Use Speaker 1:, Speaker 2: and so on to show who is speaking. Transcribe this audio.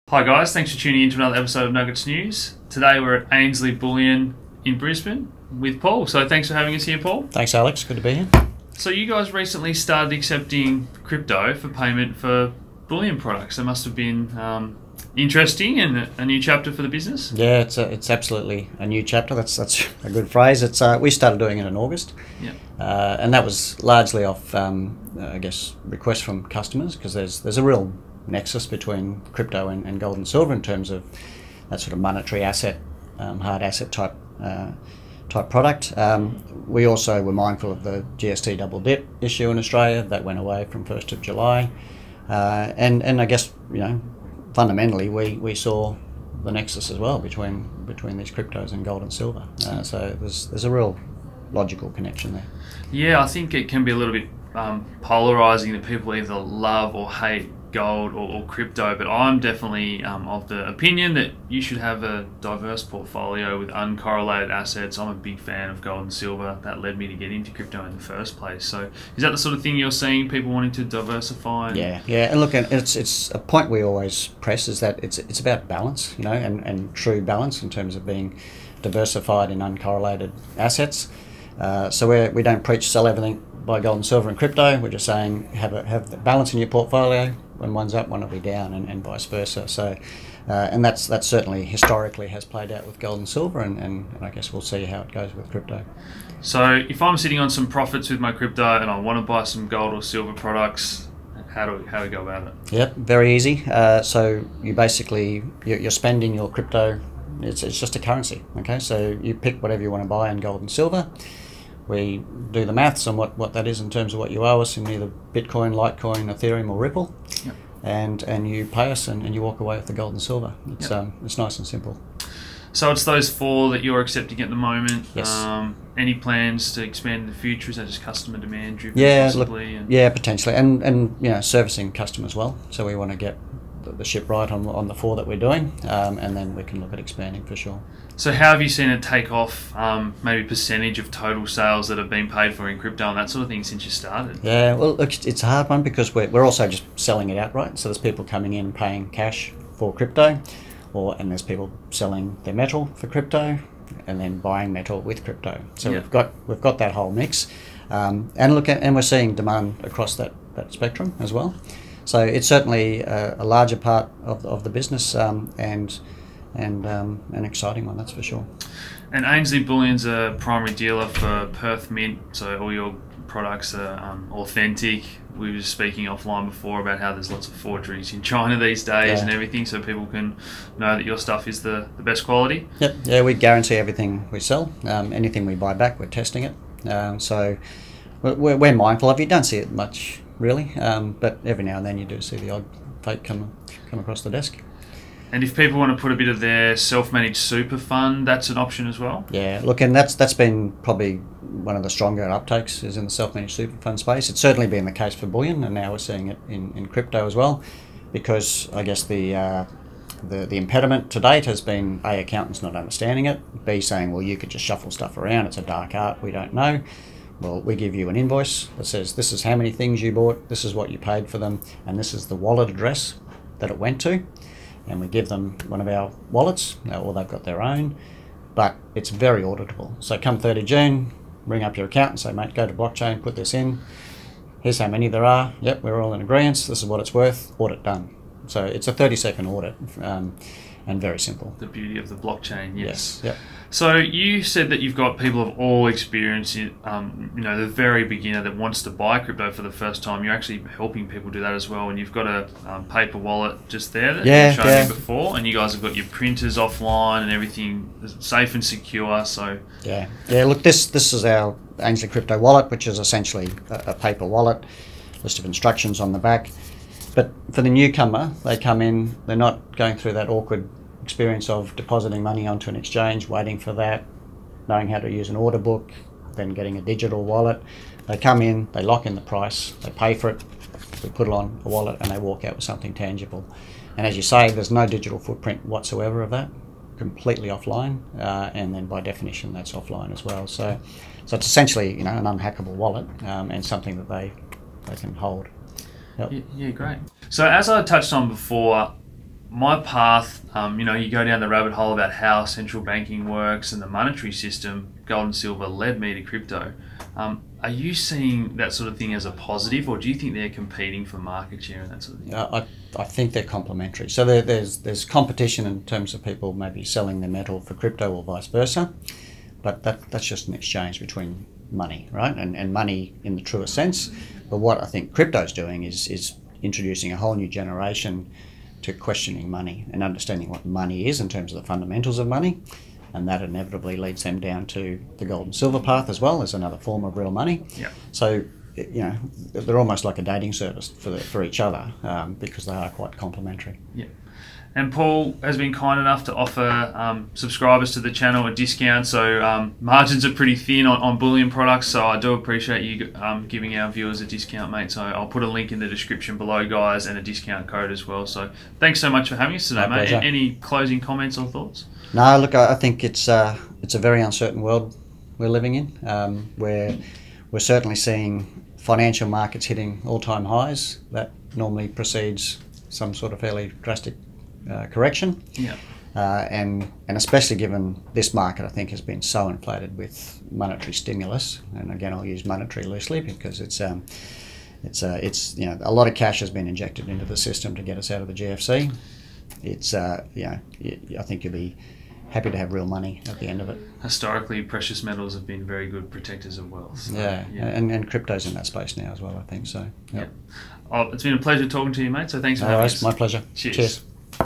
Speaker 1: Hi guys, thanks for tuning in to another episode of Nuggets News. Today we're at Ainsley Bullion in Brisbane with Paul. So thanks for having us here, Paul.
Speaker 2: Thanks, Alex. Good to be here.
Speaker 1: So you guys recently started accepting crypto for payment for bullion products. That must have been interesting and a new chapter for the business.
Speaker 2: Yeah, it's absolutely a new chapter. That's a good phrase. It's we started doing it in August.
Speaker 1: Yeah.
Speaker 2: And that was largely off, I guess, requests from customers, because there's a real nexus between crypto and gold and silver in terms of that sort of monetary asset, hard asset type product. We also were mindful of the GST double dip issue in Australia that went away from 1st of July, and I guess, you know, fundamentally we saw the nexus as well between these cryptos and gold and silver. So there's a real logical connection there.
Speaker 1: Yeah, I think it can be a little bit polarizing that people either love or hate gold or crypto, but I'm definitely of the opinion that you should have a diverse portfolio with uncorrelated assets. I'm a big fan of gold and silver. That led me to get into crypto in the first place. So is that the sort of thing you're seeing, people wanting to diversify?
Speaker 2: Yeah, and look, it's a point we always press, is that it's about balance, you know, and true balance in terms of being diversified in uncorrelated assets. So we don't preach sell everything, buy gold and silver and crypto. We're just saying have the balance in your portfolio. When one's up, one will be down, and vice versa. So, and that certainly historically has played out with gold and silver, and I guess we'll see how it goes with crypto.
Speaker 1: So, if I'm sitting on some profits with my crypto and I want to buy some gold or silver products, how do we go about it?
Speaker 2: Yep, very easy. So you basically you're spending your crypto. It's just a currency. Okay, so you pick whatever you want to buy in gold and silver. We do the maths on what that is in terms of what you owe us in either Bitcoin, Litecoin, Ethereum or Ripple.
Speaker 1: Yep.
Speaker 2: And you pay us and you walk away with the gold and silver. It's nice and simple.
Speaker 1: So it's those four that you're accepting at the moment.
Speaker 2: Yes.
Speaker 1: Any plans to expand in the future? Is that just customer demand driven?
Speaker 2: Yeah,
Speaker 1: possibly?
Speaker 2: Yeah, potentially, and you know, servicing customers well. So we want to get the ship right on the four that we're doing, and then we can look at expanding for sure.
Speaker 1: So how have you seen it take off, maybe percentage of total sales that have been paid for in crypto and that sort of thing since you started?
Speaker 2: Yeah, well, look, it's a hard one because we're also just selling it outright. So there's people coming in and paying cash for crypto, and there's people selling their metal for crypto and then buying metal with crypto. So
Speaker 1: yeah.
Speaker 2: we've got that whole mix, and we're seeing demand across that spectrum as well. So it's certainly a larger part of the business, and an exciting one, that's for sure.
Speaker 1: And Ainsley Bullion's a primary dealer for Perth Mint, so all your products are authentic. We were speaking offline before about how there's lots of forgeries in China these days and everything, so people can know that your stuff is the best quality.
Speaker 2: Yep, yeah, we guarantee everything we sell. Anything we buy back, we're testing it. So we're mindful of it. You don't see it much, really, but every now and then you do see the odd fake come across the desk.
Speaker 1: And if people want to put a bit of their self-managed super fund, that's an option as well?
Speaker 2: Yeah, look, and that's been probably one of the stronger uptakes, is in the self-managed super fund space. It's certainly been the case for bullion, and now we're seeing it in crypto as well, because I guess the impediment to date has been A, accountants not understanding it, B, saying, well, you could just shuffle stuff around, it's a dark art, we don't know. Well, we give you an invoice that says this is how many things you bought, this is what you paid for them, and this is the wallet address that it went to. And we give them one of our wallets, or they've got their own, but it's very auditable. So come 30 June, ring up your accountant and say, mate, go to blockchain, put this in, here's how many there are, yep, we're all in agreement, this is what it's worth, audit done. So it's a 30-second audit, and very simple.
Speaker 1: The beauty of the blockchain, yes.
Speaker 2: Yep.
Speaker 1: So you said that you've got people of all experience, you know, the very beginner that wants to buy crypto for the first time. You're actually helping people do that as well, and you've got a paper wallet just there that you've shown me before, and you guys have got your printers offline and everything safe and secure. So
Speaker 2: yeah. Look, this is our Ainsley Crypto Wallet, which is essentially a paper wallet, list of instructions on the back. But for the newcomer, they come in, they're not going through that awkward experience of depositing money onto an exchange, waiting for that, knowing how to use an order book, then getting a digital wallet. They come in, they lock in the price, they pay for it, we put it on a wallet, and they walk out with something tangible. And as you say, there's no digital footprint whatsoever of that, completely offline, and then by definition that's offline as well. So it's essentially, you know, an unhackable wallet, and something that they can hold. Yep.
Speaker 1: Yeah, great. So as I touched on before, my path, you go down the rabbit hole about how central banking works and the monetary system. Gold and silver led me to crypto. Are you seeing that sort of thing as a positive, or do you think they're competing for market share and that sort of thing?
Speaker 2: I think they're complementary. So there's competition in terms of people maybe selling their metal for crypto or vice versa, but that's just an exchange between money, right? And money in the truest sense. But what I think crypto's doing is introducing a whole new generation to questioning money and understanding what money is in terms of the fundamentals of money. And that inevitably leads them down to the gold and silver path as well as another form of real money.
Speaker 1: Yeah.
Speaker 2: So, they're almost like a dating service for each other because they are quite complementary.
Speaker 1: Yeah. And Paul has been kind enough to offer subscribers to the channel a discount. So margins are pretty thin on bullion products. So I do appreciate you giving our viewers a discount, mate. So I'll put a link in the description below, guys, and a discount code as well. So thanks so much for having us today, mate.
Speaker 2: Pleasure.
Speaker 1: Any closing comments or thoughts?
Speaker 2: No, look, I think it's a very uncertain world we're living in, where we're certainly seeing financial markets hitting all-time highs. That normally precedes some sort of fairly drastic correction.
Speaker 1: Yeah.
Speaker 2: And especially given this market, I think, has been so inflated with monetary stimulus. And again, I'll use monetary loosely because it's a lot of cash has been injected into the system to get us out of the GFC. I think you'll be happy to have real money at the end of it.
Speaker 1: Historically, precious metals have been very good protectors of wealth. So,
Speaker 2: yeah. And crypto's in that space now as well, I think. So,
Speaker 1: yeah. Oh, it's been a pleasure talking to you, mate. So thanks for having us.
Speaker 2: My pleasure.
Speaker 1: Cheers.
Speaker 2: Cheers.